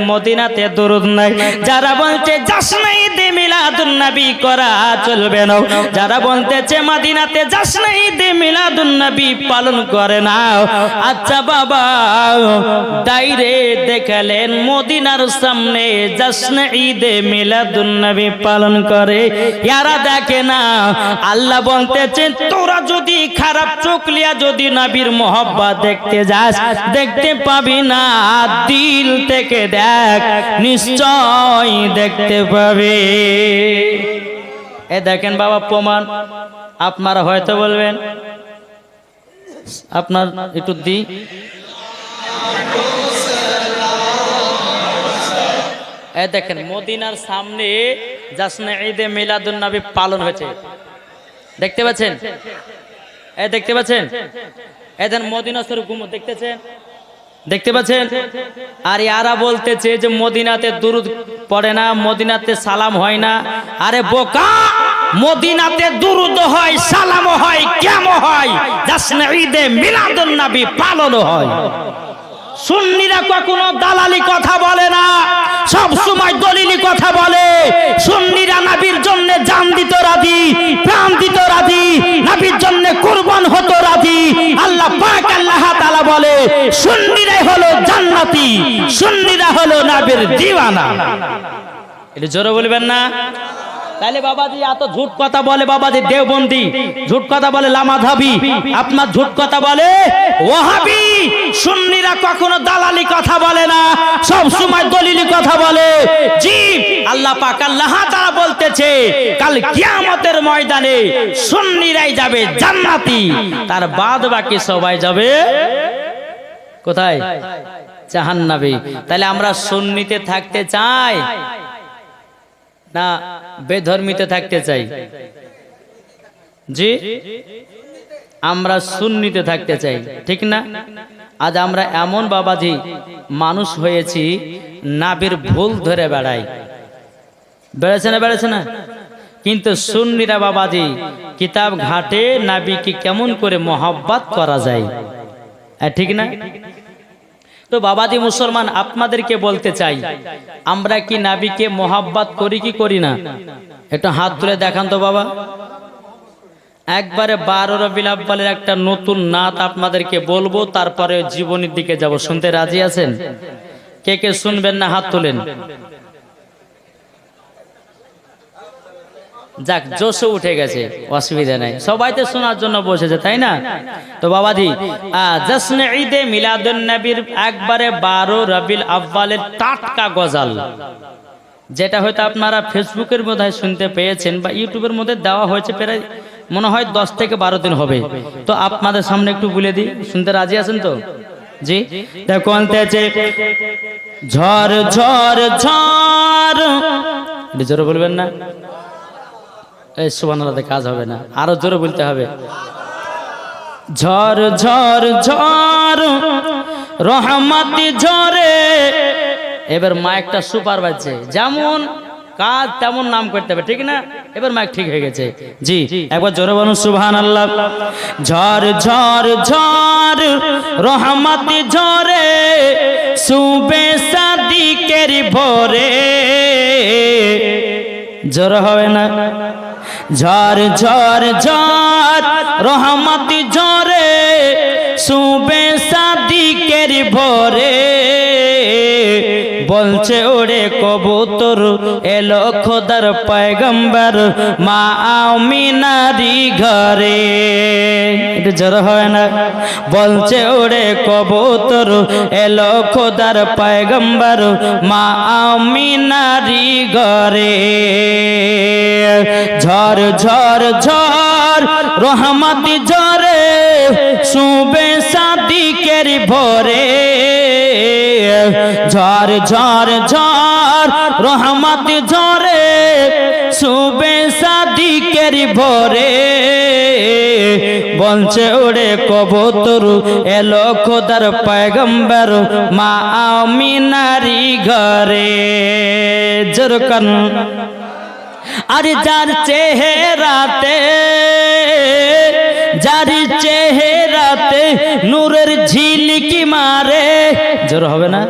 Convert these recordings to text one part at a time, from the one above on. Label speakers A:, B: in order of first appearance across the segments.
A: মদিনাতে দরুদ নাই। যারা বলছে জাশনে ঈদে মিলাদুন নবী করা চলবে না, যারা বলতেছে মদিনাতে জাশনে ঈদে মিলাদুন নবী পালন করে না। আচ্ছা বাবা, ডাইরেক্ট দেখালেন মদিনার সামনে জাশনে ঈদে মিলাদুন নবী পালন করে, ইয়ারা দেখে না। আল্লাহ বলতেছেন তোরা যদি খারাপ চোখ লিয়া যদি নবীর মোহব্বত দেখতে যাস, দেখতে পাবি না। দিল থেকে দেখ, নিশ্চয় দেখতে পাবে। এ দেখেন বাবা প্রমাণ। আপনারা হয়তো বলবেন আপনার একটু দি, এ দেখেন মদিনার সামনে জাশনে ঈদে মিলাদুন নবী পালন হয়েছে, দেখতে পাচ্ছেন? এ দেখতে পাচ্ছেন? এদের মদিনা শরীফ গুম্বদ দেখতেছেন, দেখতে পাচ্ছেন? আর ইয়ারা বলতেছে যে মদিনাতে দুরুদ পড়ে না, মদিনাতে সালাম হয় না। আরে বোকা, মদিনাতে দুরুদ হয়, সালাম হয়, কেমন হয়? জাশনে ঈদে মিলাদুন নবী পালন হয়। সুন্নিরা কখনো দালালি কথা বলে না, সব সময় দলিলি কথা বলে। সুন্নিরা নবীর জন্য জান দিত রাজি, প্রাণ দিত রাজি, নবীর জন্য কুরবান হতো রাজি। আল্লাহ পাক আল্লাহ তাআলা বলে সুন্নিরাই হলো জান্নাতি, সুন্নিরা হলো নবীর দিওয়ানা। এটা জোরে বলবেন না? তাহলে বাবাজি এত ঝুট কথা বলে, বাবাজি দেওবন্দি ঝুট কথা বলে, লামাধাবি আপনার ঝুট কথা বলে, ওয়াহাবি। সুন্নিরা কখনো দালালি কথা বলে না, সব সময় দলিলি কথা বলে। জি, আল্লাহ পাক আল্লাহ তাআলা বলতেছে কাল কিয়ামতের ময়দানে সুন্নিরাই যাবে জান্নাতি, তার বাদ বাকি সবাই যাবে কোথায়? জাহান্নামে। তাহলে আমরা সুন্নিতে থাকতে চাই না বেধর্মীতে থাকতে চাই? জি, আমরা সুন্নিতে থাকতে চাই, ঠিক না? আজ আমরা এমন বাবাজি মানুষ হয়েছি, নাবির ভুল ধরে বেড়াই। বেড়েছে না? বেড়েছে না? কিন্তু সুন্নিরা বাবাজি কিতাব ঘাটে নাবিকে কেমন করে মহব্বত করা যায়, ঠিক না? তো বাবাজি মুসলমান আপনাদেরকে বলতে চাই, আমরা কি নবীকে মোহাব্বত করি কি করি না? একটু হাত তুলে দেখান তো বাবা। একবারে 12 রবিউল আউয়ালের একটা নতুন নাত আপনাদেরকে বলবো, তারপরে জীবনের দিকে যাব। শুনতে রাজি আছেন? কে কে শুনবেন না হাত তোলেন। যাক, জোশে উঠে গেছে, অসুবিধা নাই, সবাই তো শোনার জন্য বসেছে, তাই না? তো বাবাজি জাশনে ঈদে মিলাদুন নবীর একবারে 12 রবিউল আউয়ালের টাটকা গজল, যেটা হয়তো আপনারা ফেসবুকের মধ্যে শুনতে পেয়েছেন বা ইউটিউবের মধ্যে দেওয়া হয়েছে, প্রায় মনে হয় 10 থেকে 12 দিন হবে। তো আপনাদের সামনে একটু বলে দিই, শুনতে রাজি আছেন তো? জি, দেখো বলতেছে ঝড় ঝড় ঝড়, জোরে বলবেন না? এই সুবহানাল্লাহ, কাজ হবে না, আরো জোরে বলতে হবে। ঝড় ঝড় ঝড় রহমতি ঝরে। এবার মাইকটা সুপার বাজছে, যেমন কাজ তেমন নাম করতে হবে, ঠিক না? এবার মাইক ঠিক হয়ে গেছে। জি, একবার জোরে বলুন সুবহানাল্লাহ। ঝড় ঝড় ঝড় রহমতি ঝরে, সুবে সাদিকের ভোরে। জোরে হবে না? ঝড় ঝড় ঝড় রহমতি ঝরে, সুবে সাদিকের ভোরে। বলছে ওরে কবুতর এলো খোদার পয়গম্বর মা আমিনারি ঘরে। এটা জোরে হয় না? বলছে ওরে কবুতর এলো খোদার পয়গম্বর মা আমিনারি ঘরে। ঝড় ঝড় ঝড় রহমতি ঝরে, সুবে সাদিকের ভোরে। ঝড় ঝড় ঝড় রহমতি ঝরে, সুবে সাদিকের ভোরে। বলছে ওরে কবুতর এলো খোদার পয়গম্বর মা আমিনারি ঘরে। জোরকান আরে যার চেহারাতে, যার চেহারাতে নূরের ঝিলকি মারে। জোর হবে না?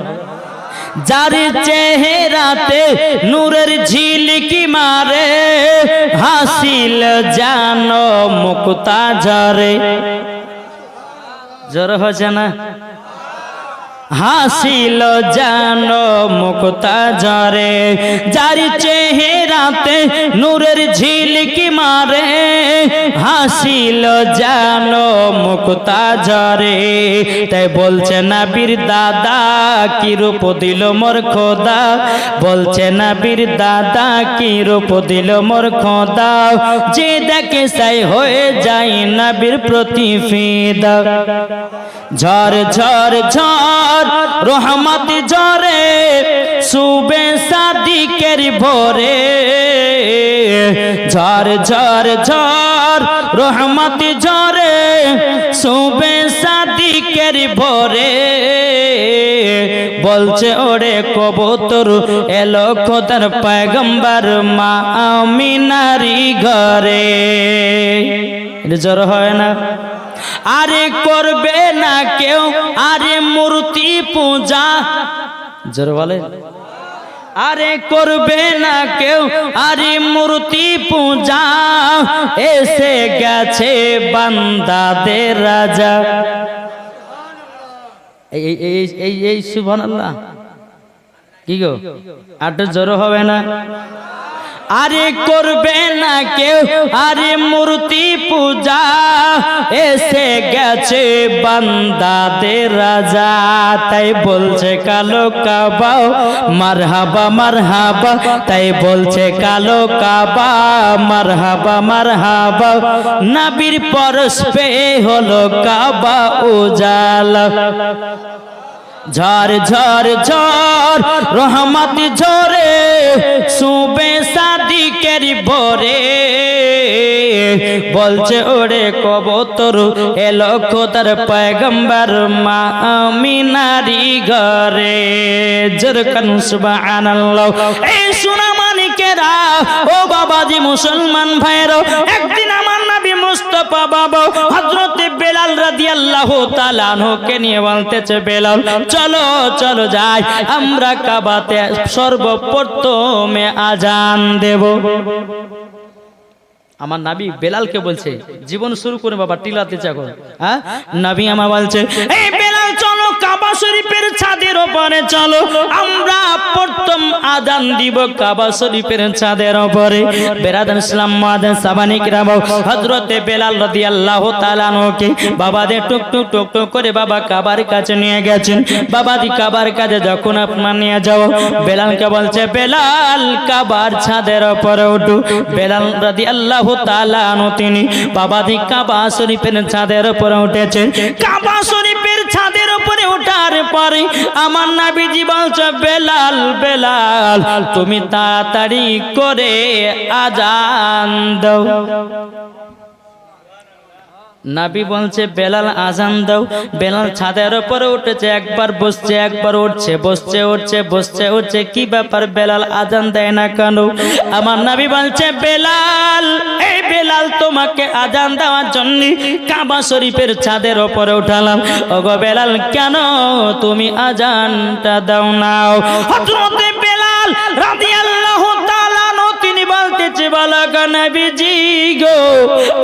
A: যার চেহারাতে নূরের ঝিলকি মারে হাসিল জানো মুক্তা ঝরে জোর হচ্ছে না হাসিল জানো মুক্তা ঝরে যার চেহারাতে নূরের ঝিলকি মারে হাসিল জানো মুক্তা ঝরে তাই বলছে নবীর দাদা কি রূপ দিল মোর খোদা বলছে নবীর দাদা কি রূপ দিল মোর খোদা যে দেখে সাই হয়ে যায় নবীর প্রতি ফিদা ঝড় ঝড় ঝড় রহমত ঝরে সুবে সাদিকের ভোরে ঝড় ঝড় ঝড় রহমত ঝরে সুবে সাদিকের ভোরে বলছে ওরে কবুতর এলো খোদার পয়গম্বর মা আমিনারি ঘরে এটা জোর হয় না আরে করবে না কেউ আরে মূর্তি পূজা জোর বলে আরে করবে না কেউ আরে মূর্তি পূজা এসে গেছে বান্দাদের রাজা এই সুবহানাল্লাহ কি গো আর জোর হবে না আরে করবে না কেউ আরে মূর্তি পূজা এসে গেছে বান্দাদের রাজা তাই বলছে কালো কাবা মারহাবা মারহাবা তাই বলছে কালো কাবা মারহাবা মারহাবা নবীর পরশ পে হলো কাবা উজালা ঝড় ঝড় ঝড় রহমত ঝরে সুবে সাদিকের ভোরে বলছে ওরে কবুতর এলো খোদার পয়গম্বর মা আমিনারি ঘরে জোরকান সুবহানাল্লাহ এই সোনা মানিকেরা ও বাবাজি মুসলমান ভাইরা একদিন আমার নবী মুস্তাফা বাবা হযরত বেলাল রাদিয়াল্লাহু তাআলা আনহুকে নিয়ে বলতেছে বেলাল চলো চলো যাই আমরা কাবাতে সর্বপ্রথমে আজান দেব আমার নবী বেলালকে বলছে জীবন শুরু করে বাবা টিলাতে চাকো হ্যাঁ নবী আমার বলছে এই বেলাল চলো কাবা শরীফের ছাদের উপরে চলো আমরা প্রথম আজান দিব কাবা শরীফের ছাদের উপরে বেরাদান ইসলাম মাদান সাবানি কিরাম হযরতে বেলাল রাদিয়াল্লাহু তাআলা আনহুকে বাবাদের টুক টুক টুক টুক করে বাবা কাবার কাছে নিয়ে গেছেন বাবাদি কাবার কাছে যখন আপনার নিয়ে যাও বেলালকে বলছে বেলাল কাবার ছাদের উপরে ওঠো বেলাল রাদিয়াল্লাহু তাআলা আনহু তিনি বাবাদি কাবা শরীফের ছাদের উপরে উঠেছেন কাবা শরীফের ছাদের উপরে ওঠার পরে আমার নবীজি বলছে বেলাল বেলাল তুমি তাড়াতাড়ি করে আজান দাও নবী বলছে বেলাল আজান দাও বেলাল ছাদের উপরে উঠেছে একবার বসছে একবার উঠছে বসছে উঠছে বসছে উঠছে কি ব্যাপার বেলাল আজান দেয় না কেন আমার নবী বলছে বেলাল এই বেলাল তোমাকে আজান দেওয়ার জন্য কাবা শরীফের ছাদের উপরে উঠালাম ওগো বেলাল কেন তুমি আজানটা দাও নাও হযরত বেলাল রাদিয়াল্লাহু তাআলা তিনি বলতেছে বালাকা নবীজি গো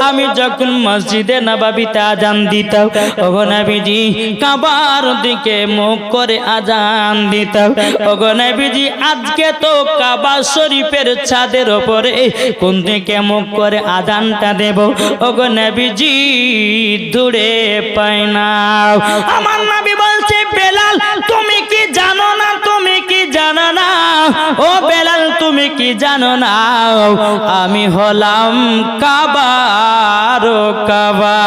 A: আমি যখন মসজিদে নববীতে আজান দিতাম ওগো নবীজি কাবার দিকে মুখ করে আজান দিতাম ওগো নবীজি আজকে তো কাবা শরীফের ছাদের উপরে কোন দিকে মুখ করে আজানটা দেব ওগো নবীজি দূরে পাই না আমার নবী বলছে বেলাল তুমি কি জানো না তুমি কি জানো না ও বেলাল তুমি কি জানো না আমি হলাম কাবার কাবা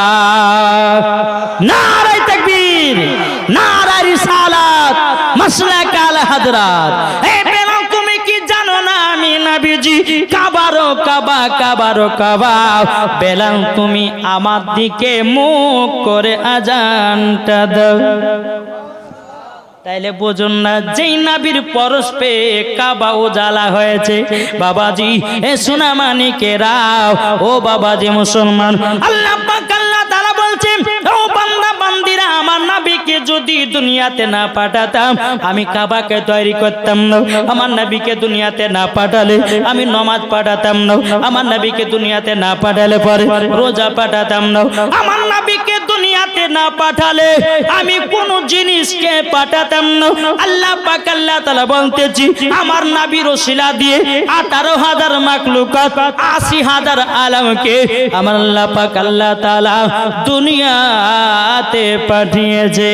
A: নারে তাকবীর নারে রিসালাত মাসলাক আল হযরত এই বেলাল তুমি কি জানো না আমি নবীজি কাবার কাবা কাবার কাবা বেলাল তুমি আমার দিকে মুখ করে আজানটা দাও তাইলে বুঝুন না যেই নবীর পরশ পে কাবা উজালা হয়েছে বাবাজি এ সোনা মানিকেরা ও বাবাজি মুসলমান আল্লাহ পাক আল্লাহ তাআলা বলছেন ও বান্দা বান্দিরা আমার নবী আমাকে যদি দুনিয়াতে না পাঠাতাম আমি কাবাকে তৈরি করতাম না, আমার নবীকে দুনিয়াতে না পাঠালে আমি নামাজ পাঠাতাম না, আমার নবীকে দুনিয়াতে না পাঠালে পরে রোজা পাঠাতাম না, আমার নবীকে দুনিয়াতে না পাঠালে আমি কোন জিনিসকে পাঠাতাম না। আল্লাহ পাক আল্লাহ তাআলা বলতেছি আমার নবীর ওসিলা দিয়ে 18,000 মাখলুকাত 80,000 আলমকে আমার আল্লাহ পাক আল্লাহ তাআলা দুনিয়াতে পাঠিয়েছে।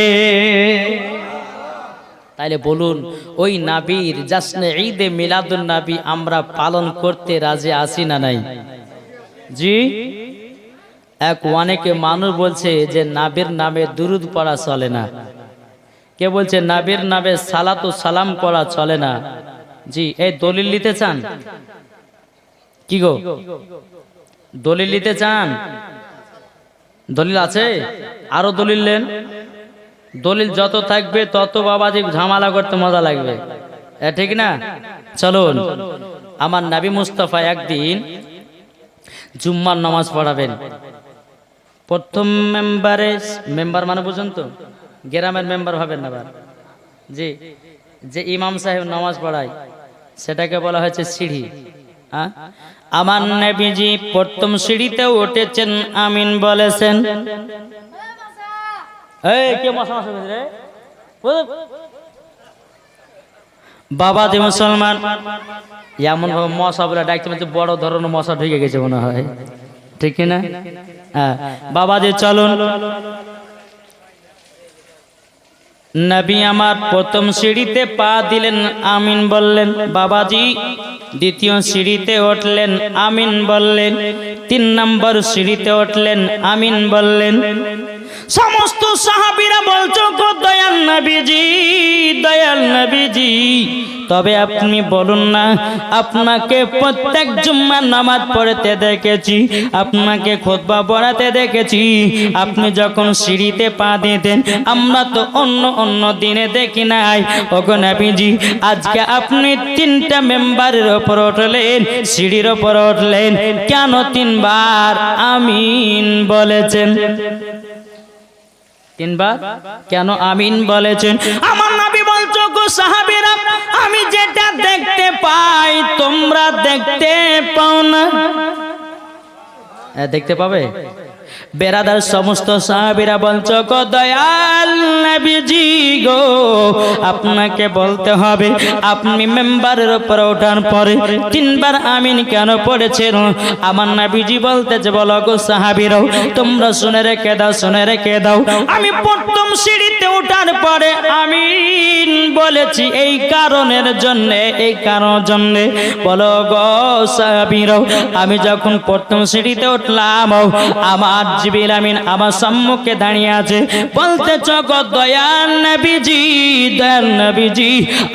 A: তাইলে বলুন ওই নবীর জাশ্নে ঈদে মিলাদুন নবী আমরা পালন করতে রাজি আছি না নাই? জি। অনেকে মানুষ বলছে যে নবীর নামে দুরুদ পড়া চলে না, কে বলছে নবীর নামে সালাতু সালাম করা চলে না। জি, এই দলিল নিতে চান? কি গো দলিল নিতে চান? দলিল আছে? আরো দলিল নেন। দলিল যত থাকবে তত বাবাজি ঝামেলা করতে মজা লাগবে, ঠিক না? চলুন, আমার নবী মুস্তাফা একদিন জুম্মার নামাজ পড়াবেন। প্রথম মেম্বারে, মেম্বার মানে বুঝুন তো, গ্রামের মেম্বার হবেন না। জি, যে ইমাম সাহেব নামাজ পড়ায় সেটাকে বলা হয়েছে সিঁড়ি। আমার নবীজি প্রথম সিঁড়িতে উঠেছেন, আমিন বলেছেন। বাবা যে মুসলমান এমন ভাবে মশা বলে ডাকতে বড় ধরনের মশা ঢুকে গেছে মনে হয়, ঠিক না? হ্যাঁ বাবা যে চলুন, নবী আমার প্রথম সিঁড়িতে পা দিলেন, আমিন বললেন। বাবাজি দ্বিতীয় সিঁড়িতে উঠলেন, আমিন বললেন। 3 নম্বর সিঁড়িতে উঠলেন, আমিন বললেন। সমস্ত সাহাবীরা বলছো গো দয়াল নবীজি, দয়াল নবীজি, তবে আপনি বলুন না, আপনাকে প্রত্যেক জুম্মার নামাজ পড়তে দেখেছি, আপনাকে খুতবা পড়াতে দেখেছি, আপনি যখন সিঁড়িতে পা দিতেন আমরা তো অন্য অন্য দিনে দেখি নাই। ওগো নবীজি আজকে আপনি 3টা মেম্বারের উপর উঠলেন, সিঁড়ির উপর উঠলেন, কেন 3 বার আমিন বলেছেন? 3 বার কেন আমিন বলেছেন? আমার নবী বলছো গো সাহাবীরা, আমি যেটা দেখতে পাই তোমরা দেখতে পাও না। দেখতে পাবে বেরাদার সমস্ত সাহাবীরা বলছো গো দয়াল নবীজি গো, আপনাকে বলতে হবে আপনি মেম্বারের উপর ওঠার পরে 3 বার আমিন কেন পড়েছেন? আমার নবীজি বলতেছে বলো গো সাহাবীরা তোমরা শুনে রেখে দাও, শুনে রেখে দাও, আমি প্রথম সিঁড়িতে ওঠার পরে আমিন বলেছি এই কারণের জন্য, এই কারণের জন্য। বলো গো সাহাবীরা আমি যখন প্রথম সিঁড়িতে উঠলাম আমার জিবরিল আমিন আমার সম্মুখে দাঁড়িয়ে আছে, বলতেছো গো দয়াল নবীজি, দয়াল নবীজি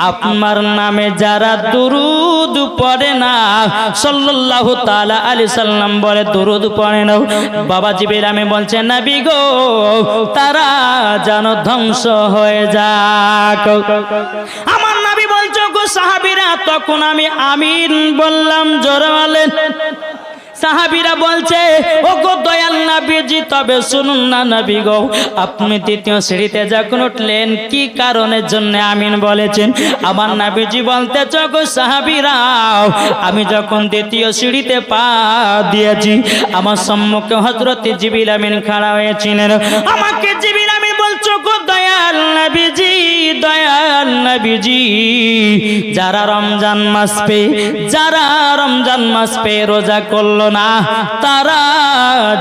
A: আপনার নামে যারা দুরুদ পড়ে না সাল্লাল্লাহু তাআলা আলাইহি সাল্লাম বলে দুরুদ পড়ে না, বাবা জিবরিল আমিন বলছে নবী গো তারা যেন ধ্বংস হয়ে যাক। আমার নবী বলছো গো সাহাবীরা তখন আমি আমিন বললাম, জোরে বলেন। সাহাবীরা বলছে ও গো দয়াল নবীজি তবে শুনুন না নবী গো, আপনি দ্বিতীয় সিঁড়িতে যখন উঠলেন কি কারণের জন্য আমিন বলেছেন? আমার নবীজি বলতেছে গো সাহাবীরা আমি যখন দ্বিতীয় সিঁড়িতে পা দিয়েছি আমার সম্মুখে হযরত জিবরিল আমিন খাড়া হয়েছিলেন, আমাকে জিবরিল আমিন বলছো গো দয়াল নবীজি, দয়াল নবীজি যারা রমজান মাস পে, যারা রমজান মাস পে রোজা করলো না তারা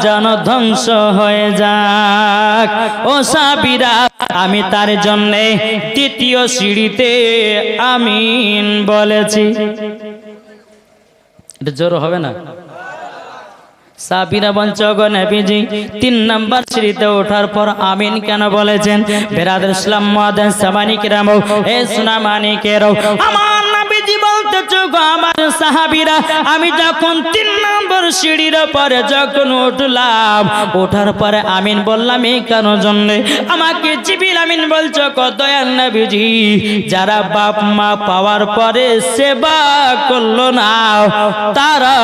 A: যেন ধ্বংস হয়ে যাক। ও সাহাবীরা আমি তার জন্য দ্বিতীয় সিঁড়িতে আমিন বলেছি। এটা জোর হবে না? সাহাবীরা বলছো গো নবীজি 3 নম্বর সিঁড়িতে ওঠার পর আমিন কেন বলেছেন? বেরাদার ইসলাম মুআদ্দিন সামানি কিরাম এ সুনামানি কেরো, আমার নবীজি বলতেছো গো আমার সাহাবীরা আমি যখন 3 নম্বর সিঁড়ির পরে যখন উঠলাম, ওঠার পরে আমিন বললাম এই কেন জন্য? আমাকে জিবরিল আমিন বলছো গো দয়াল নবীজি যারা বাপ মা পাওয়ার পরে সেবা করলো না তারা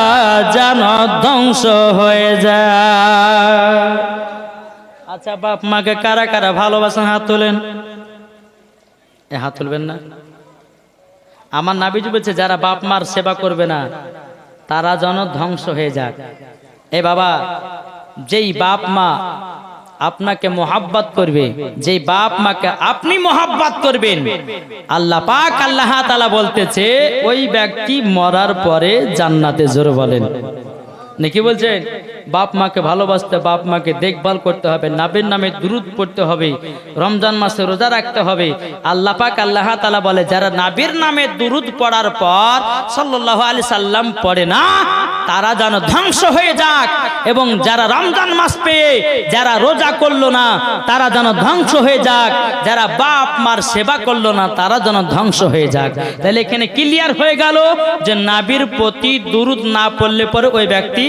A: যেন ধ্বংস হয়ে যায়। আচ্ছা, বাপ মাকে কারা কারা ভালোবাসেন হাত তোলেন। এ হাত তুলবেন না। আমার নবীজি বলছে যারা বাপ মার সেবা করবে না তারা যেন ধ্বংস হয়ে যাক। এ বাবা, যেই বাপ মা আপনাকে মোহাব্বত করবে, যেই বাপ মাকে আপনি মোহাব্বত করবেন, আল্লাহ পাক আল্লাহ তাআলা বলতেছে ওই ব্যক্তি মরার পরে জান্নাতে। জোরে বলেন নাকি বলছেন? বাপ মাকে ভালোবাসতে, বাপ মাকে দেখভাল করতে হবে, নবীর নামে দুরূদ পড়তে হবে, রমজান মাসে রোজা রাখতে হবে। আল্লাহ পাক আল্লাহ তাআলা বলে যারা নবীর নামে দুরূদ পড়ার পর সাল্লাল্লাহু আলাইহি সাল্লাম পড়ে না তারা যেন ধ্বংস হয়ে যাক, এবং যারা রমজান মাস পেয়ে যারা রোজা করলো না তারা যেন ধ্বংস হয়ে যাক, যারা বাপ মার সেবা করলো না তারা যেন ধ্বংস হয়ে যাক। তাহলে এখানে ক্লিয়ার হয়ে গেল যে নবীর প্রতি দুরূদ না পড়লে পরে ওই ব্যক্তি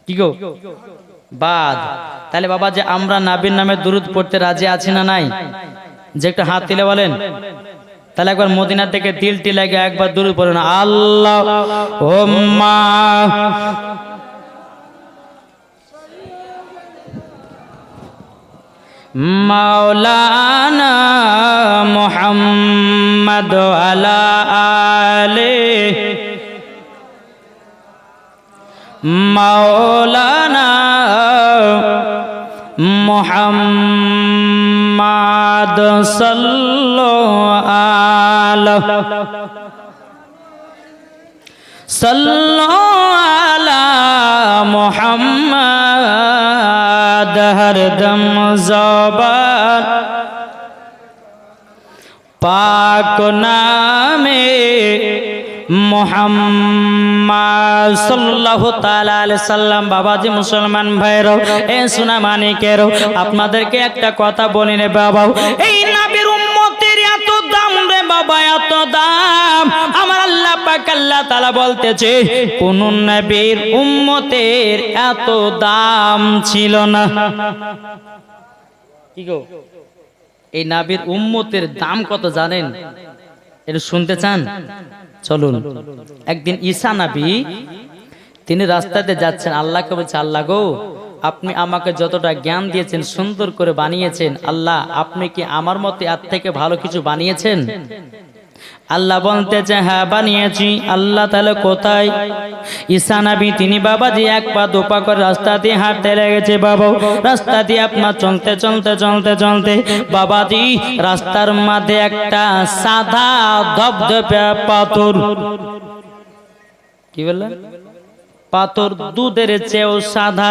A: কি গো বাদ। তাহলে বাবা যে আমরা নবীর নামে দুরূদ পড়তে রাজি আছি না নাই? যে একটা হাত তুলে বলেন। তাহলে একবার মদিনা থেকে দিলটি লাগে একবার দুরূদ পড়ুন। আল্লাহুম্মা মাওলানা মুহাম্মদ আলা আলিহি মাওলানা মুহাম্মদ সাল্লাল্লাহু আলা মুহাম্মদ হরদম জবান পাক নামে মুহাম্মদ সাল্লাল্লাহু তাআলা আলাইহি সাল্লাম। বাবাজি মুসলমান ভাইরা, এ সোনা মানিকেরও, আপনাদেরকে একটা কথা বলি রে বাবা, এই নবীর উম্মতের এত দাম রে বাবা, এত দাম। আমার আল্লাহ পাক আল্লাহ তাআলা বলতেছে কোন নবীর উম্মতের এত দাম ছিল না। কি গো, এই নবীর উম্মতের দাম কত জানেন? এটা শুনতে চান? চলুন। একদিন ঈসা নবী তিনি রাস্তাতে যাচ্ছেন, আল্লাহকে বলছে আল্লাহ গো, আপনি আমাকে যতটা জ্ঞান দিয়েছেন, সুন্দর করে বানিয়েছেন, আল্লাহ আপনি কি আমার মতে এর থেকে ভালো কিছু বানিয়েছেন? আল্লাহ বলতেছে হ্যাঁ বানিয়েছি। আল্লাহ তাহলে কোথায়? ঈসা নবী তিনি বাবাজি এক পা দুপা করে রাস্তা দিয়ে হাঁটতে লেগেছে। বাবা রাস্তা দিয়ে আপনার চলতে চলতে চলতে চলতে বাবাজি রাস্তার মাঝে একটা সাদা ধবধবে পাথর, কি বললেন? পাথর দুধের চেয়েও সাদা।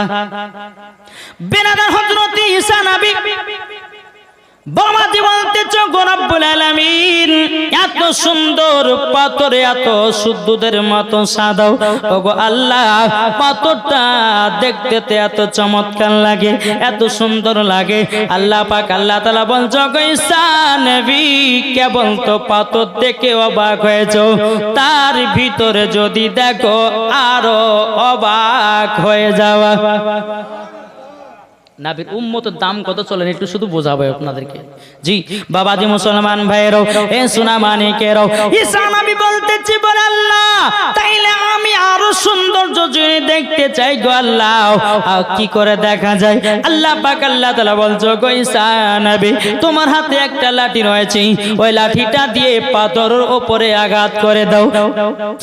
A: বেনাদার হযরত ঈসা নবী বাবাজি বলতেছে গো রব্বুল আলামিন, এত সুন্দর পাথর, এত সুদূদের মতো সাদা, ওগো আল্লাহ পাথরটা দেখতে এত চমৎকার লাগে, এত সুন্দর লাগে। আল্লাহ পাক আল্লাহ তাআলা বলছো গো ঈসা নবী, কেবল তো পাথর দেখে অবাক হয়েছো, তার ভিতরে যদি দেখো আরো অবাক হয়ে যাওয়া। নবীর উম্মতের দাম কত চলেন একটু শুধু বোঝাবো আপনাদেরকে। জি বাবাজি মুসলমান ভাইয়েরও, এ সোনা মানিকেরও, ঈসা নবী বলতেছি বলে আল্লাহ তাইলে আমি আরো সৌন্দর্য যদি দেখতে চাই গো আল্লাহ, কি করে দেখা যায়? আল্লাহ পাক আল্লাহ তাআলা বলছো গো ঈসা নবী, তোমার হাতে একটা লাঠি রয়েছে, ওই লাঠিটা দিয়ে পাথরের উপরে আঘাত করে দাও,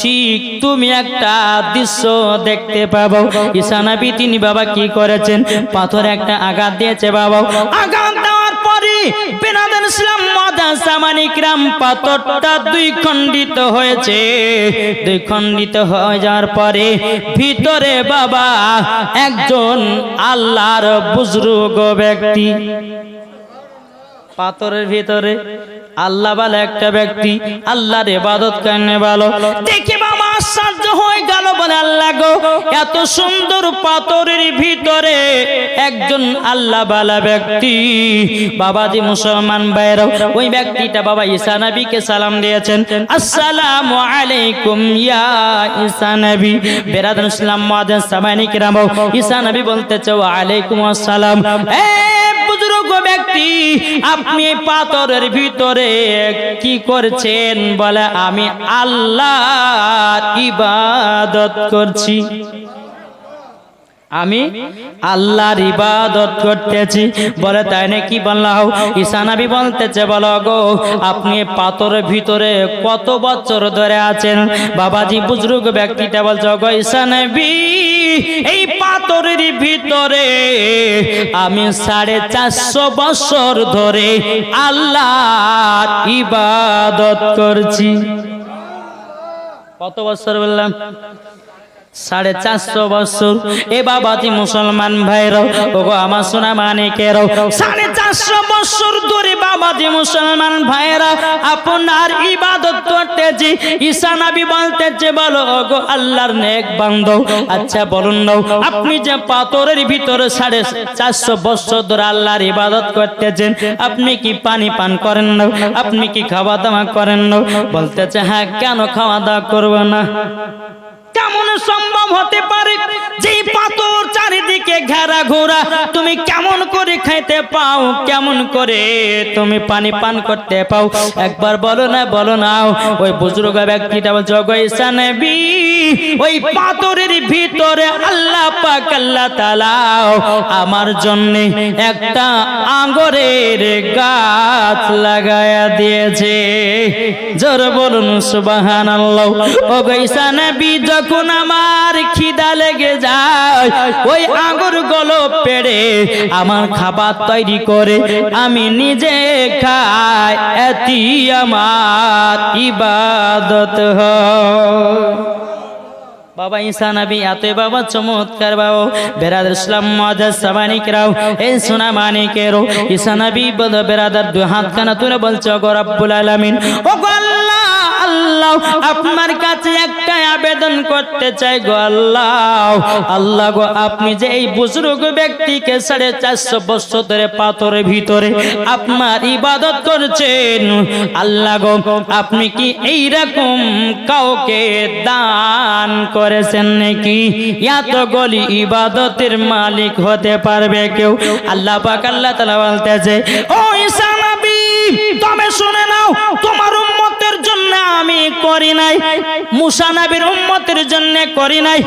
A: ঠিক তুমি একটা দৃশ্য দেখতে পাবো। ঈসা নবী তিনি বাবা কি করেছেন? পাথরে একটা আঘাত দিয়েছে বাবা। আঘাত দেওয়ার পরে বেনাদান ইসলাম মাদ্রাসা মানিকরাম পাথরটা দুই খণ্ডিত হয়েছে। দুই খণ্ডিত হয়ে যাওয়ার পরে ভিতরে বাবা একজন আল্লাহর বুজুর্গ ব্যক্তি, পাথরের ভিতরে আল্লাহ বলে একটা ব্যক্তি আল্লাহর ইবাদত করনে ভালো দেখে বাবা আশ্চর্য হয়ে গেল। বলে আল্লাহ গো, এত সুন্দর পাথরের ভিতরে একজন আল্লাহ বালা ব্যক্তি। বাবাজি মুসলমান ভাইরা, ওই ব্যক্তিটা বাবা ঈসা নবীকে সালাম দিয়েছেন, আসসালামু আলাইকুম ইয়া ঈসা নবী। বেরাদান ইসলাম মুআদ্দিন সামানি কিরাম, ঈসা নবী বলতেছে ওয়া আলাইকুম আসসালাম। বুজুর্গ ব্যক্তি, আপনি পাথরের ভিতরে কি করছেন? বলে আমি আল্লাহর ইবাদত করছি। আমি আল্লাহর ইবাদত করতেছি। বলে তাই নাকি? বললাম। ঈসা নবী বলতেছে, বলো গো আপনি পাথরের ভিতরে কত বছর ধরে আছেন? বাবাজি বুজুর্গ ব্যক্তিটা বলছে, গো ঈসা নবী এই পাথরের ভিতরে আমি 450 বছর ধরে আল্লাহর ইবাদত করছি। কত বছর বললাম? 450 বছর। এ বাবাজি মুসলমান ভাইরাও, ওগো আমার সোনা মানিকেরাও, 450 বছর ধরে বাবাজি মুসলমান ভাইরা আপনার ইবাদত করতেছি। ঈসা নবী বলতেছে, বলো ওগো আল্লাহর নেক বান্দা, আচ্ছা বলুন না আপনি যে পাথরের ভিতরে 450 বছর ধরে আল্লাহর ইবাদত করতেছেন, আপনি কি পানি পান করেন না? আপনি কি খাওয়া দাওয়া করেন না? বলতেছে, হ্যাঁ, কেন খাওয়া দাওয়া করব না? কেমন সম্ভব হতে পারে যে পাথর চারিদিকে ঘেরা ঘোরা, তুমি কেমন করে খাইতে পাও? কেমন করে তুমি পানি পান করতে পাও? একবার বলো না, বলো না। ওই বুজুর্গ ব্যক্তিটা বলছে, গো ঈসা নবী ওই পাথরের ভিতরে আল্লাহ পাক আল্লাহ তাআলা আমার জন্য একটা আঙ্গুরের গাছ লাগায়া দিয়েছে। জোরে বলুন সুবহানাল্লাহ। ও গো ঈসা নবী যখন আমার খিদা লেগে যায়, ওই আঙ্গুর গুলো পেড়ে আমার খাবার তৈরি করে আমি নিজে খাই, এটি আমার ইবাদত হয়। বাবা ঈসা নবী এত বাবা চমৎকার বাবা। বেরাদার ইসলাম মুআজ্জাজ সামানিকরাও, এই সোনা মানিকেরও, ঈসা নবী বলে বেরাদার দুই হাত কানা তুলে বলছে, গো রব্বুল আলামিন, ও গো আল্লাহ, আল্লাহ আপনার কাছে একটা আবেদন করতে চাই গো আল্লাহ। আল্লাহ গো আপনি যে এই বুজুর্গ ব্যক্তিকে 450 বছর ধরে পাথরের ভিতরে আপনার ইবাদত করছেন, আল্লাহ গো আপনি কি এইরকম কাউকে দান করেছেন নাকি? এত গলি ইবাদতের মালিক হতে পারবে কেউ? আল্লাহ পাক আল্লাহ তাআলা বলতেছে, ও ঈসা নবী তুমি শুনে নাও, তোমার উম্মতের জন্য আমি করি নাই, মুসা নবীর উম্মতের জন্য করি নাই।